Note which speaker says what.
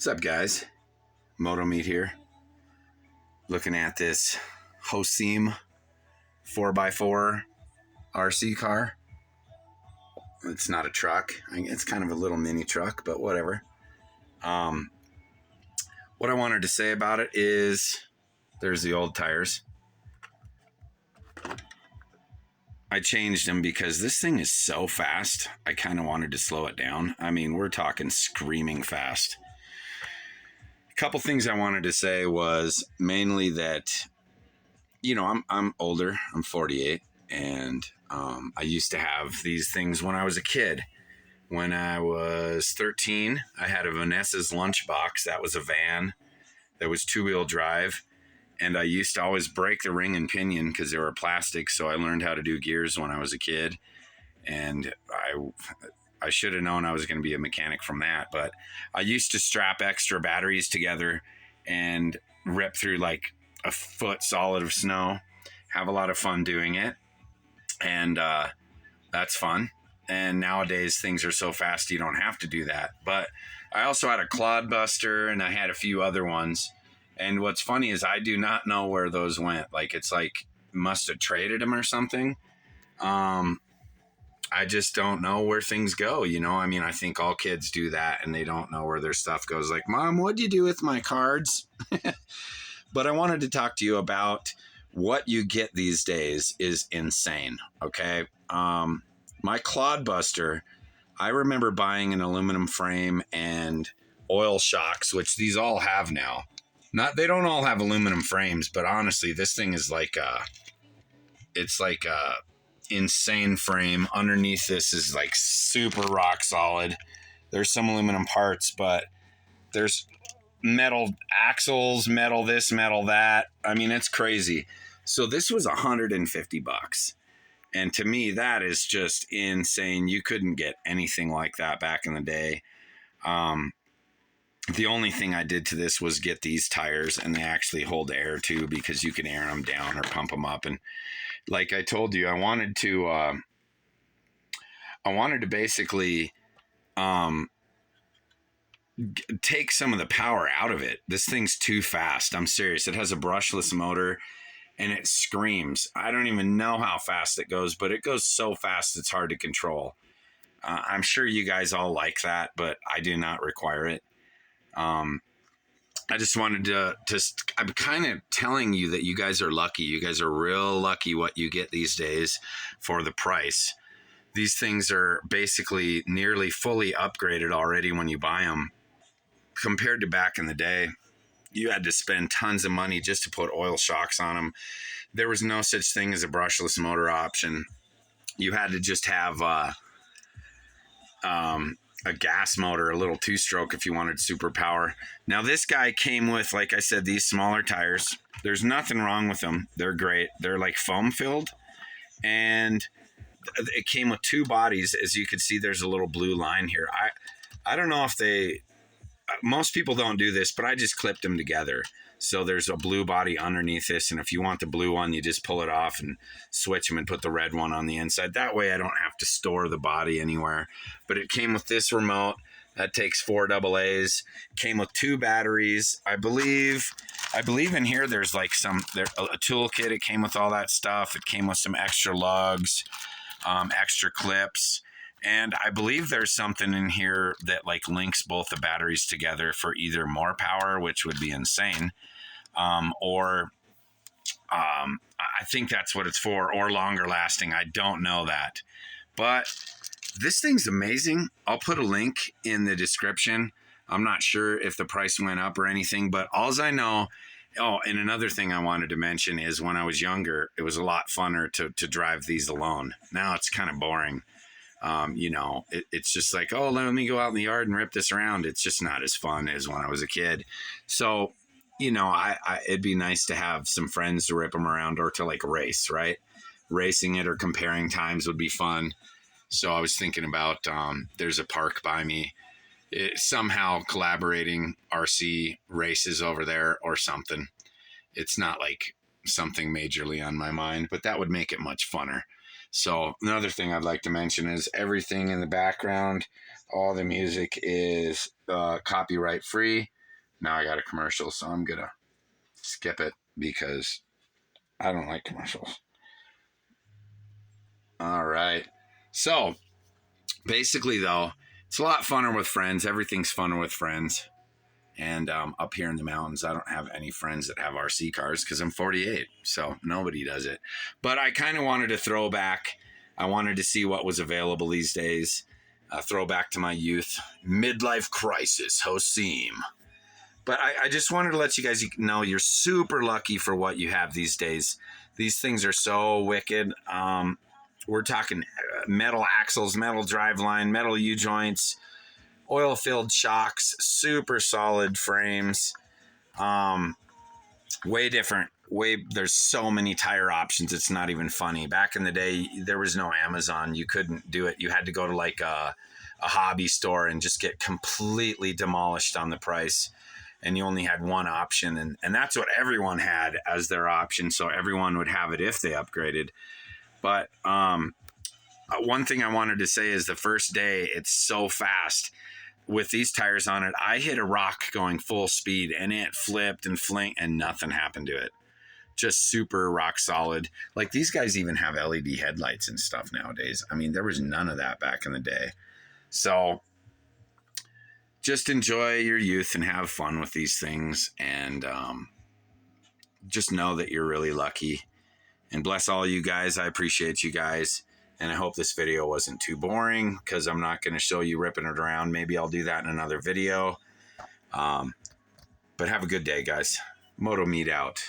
Speaker 1: What's up, guys? Moto Meat here. Looking at this Hosim 4x4 RC car. It's not a truck. It's kind of a little mini truck, but whatever. What I wanted to say about it is there's the old tires. I changed them because this thing is so fast. I kind of wanted to slow it down. I mean, we're talking screaming fast. A couple things I wanted to say was mainly that, you know, I'm older. I'm 48, and I used to have these things when I was a kid. When I was 13, I had a Vanessa's Lunchbox. That was a van that was two-wheel drive. And I used to always break the ring and pinion because they were plastic. So I learned how to do gears when I was a kid. And I should have known I was going to be a mechanic from that. But I used to strap extra batteries together and rip through like a foot solid of snow. Have a lot of fun doing it. And that's fun. And nowadays things are so fast you don't have to do that. But I also had a Clodbuster and I had a few other ones. And what's funny is I do not know where those went. Like, it's like must have traded them or something. I just don't know where things go, you know? I mean, I think all kids do that and they don't know where their stuff goes. Like, Mom, what'd you do with my cards? But I wanted to talk to you about what you get these days is insane, okay? My Clodbuster, I remember buying an aluminum frame and oil shocks, which these all have now. They don't all have aluminum frames, but honestly, this thing is like it's like a insane frame. Underneath this is like super rock solid. There's some aluminum parts, but there's metal axles, metal this, metal that. I mean, it's crazy. So this was $150. And to me, that is just insane. You couldn't get anything like that back in the day. The only thing I did to this was get these tires, and they actually hold air too, because you can air them down or pump them up. And like I told you, I wanted to basically take some of the power out of it. This thing's too fast. I'm serious. It has a brushless motor and it screams. I don't even know how fast it goes, but it goes so fast it's hard to control. I'm sure you guys all like that, but I do not require it. I just wanted to I'm kind of telling you that you guys are lucky. You guys are real lucky what you get these days for the price. These things are basically nearly fully upgraded already when you buy them. Compared to back in the day, you had to spend tons of money just to put oil shocks on them. There was no such thing as a brushless motor option. You had to just have a gas motor, a little two-stroke if you wanted super power. Now this guy came with, like I said, these smaller tires. There's nothing wrong with them. They're great. They're like foam filled, and it came with two bodies. As you can see, there's a little blue line here. I don't know if most people don't do this, but I just clipped them together. So there's a blue body underneath this, and if you want the blue one, you just pull it off and switch them and put the red one on the inside. That way I don't have to store the body anywhere. But it came with this remote that takes 4 AA's. Came with 2 batteries. I believe in here there's like a toolkit. It came with all that stuff. It came with some extra lugs, extra clips. And I believe there's something in here that like links both the batteries together for either more power, which would be insane, or I think that's what it's for, or longer lasting. I don't know that. But this thing's amazing. I'll put a link in the description. I'm not sure if the price went up or anything, but alls I know. Oh, and another thing I wanted to mention is when I was younger, it was a lot funner to drive these alone. Now it's kind of boring. You know, it's just like, oh, let me go out in the yard and rip this around. It's just not as fun as when I was a kid. So, you know, it'd be nice to have some friends to rip them around or to like race, right? Racing it or comparing times would be fun. So I was thinking about, there's a park by me, somehow collaborating RC races over there or something. It's not like something majorly on my mind, but that would make it much funner. So another thing I'd like to mention is everything in the background, all the music is copyright free. Now I got a commercial, so I'm gonna skip it because I don't like commercials. All right. So basically, though, it's a lot funner with friends. Everything's funner with friends. And up here in the mountains, I don't have any friends that have RC cars because I'm 48. So nobody does it. But I kind of wanted to throw back. I wanted to see what was available these days. Throw back to my youth. Midlife crisis, Hosim. But I just wanted to let you guys know you're super lucky for what you have these days. These things are so wicked. We're talking metal axles, metal driveline, metal U-joints, oil-filled shocks, super solid frames. Way different. There's so many tire options. It's not even funny. Back in the day, there was no Amazon. You couldn't do it. You had to go to like a hobby store and just get completely demolished on the price. And you only had one option. And that's what everyone had as their option. So everyone would have it if they upgraded. But one thing I wanted to say is the first day, it's so fast. With these tires on it, I hit a rock going full speed and it flipped and flinked and nothing happened to it. Just super rock solid. Like these guys even have LED headlights and stuff nowadays. I mean, there was none of that back in the day. So just enjoy your youth and have fun with these things. And just know that you're really lucky. And bless all you guys. I appreciate you guys. And I hope this video wasn't too boring because I'm not going to show you ripping it around. Maybe I'll do that in another video. But have a good day, guys. Moto Meat out.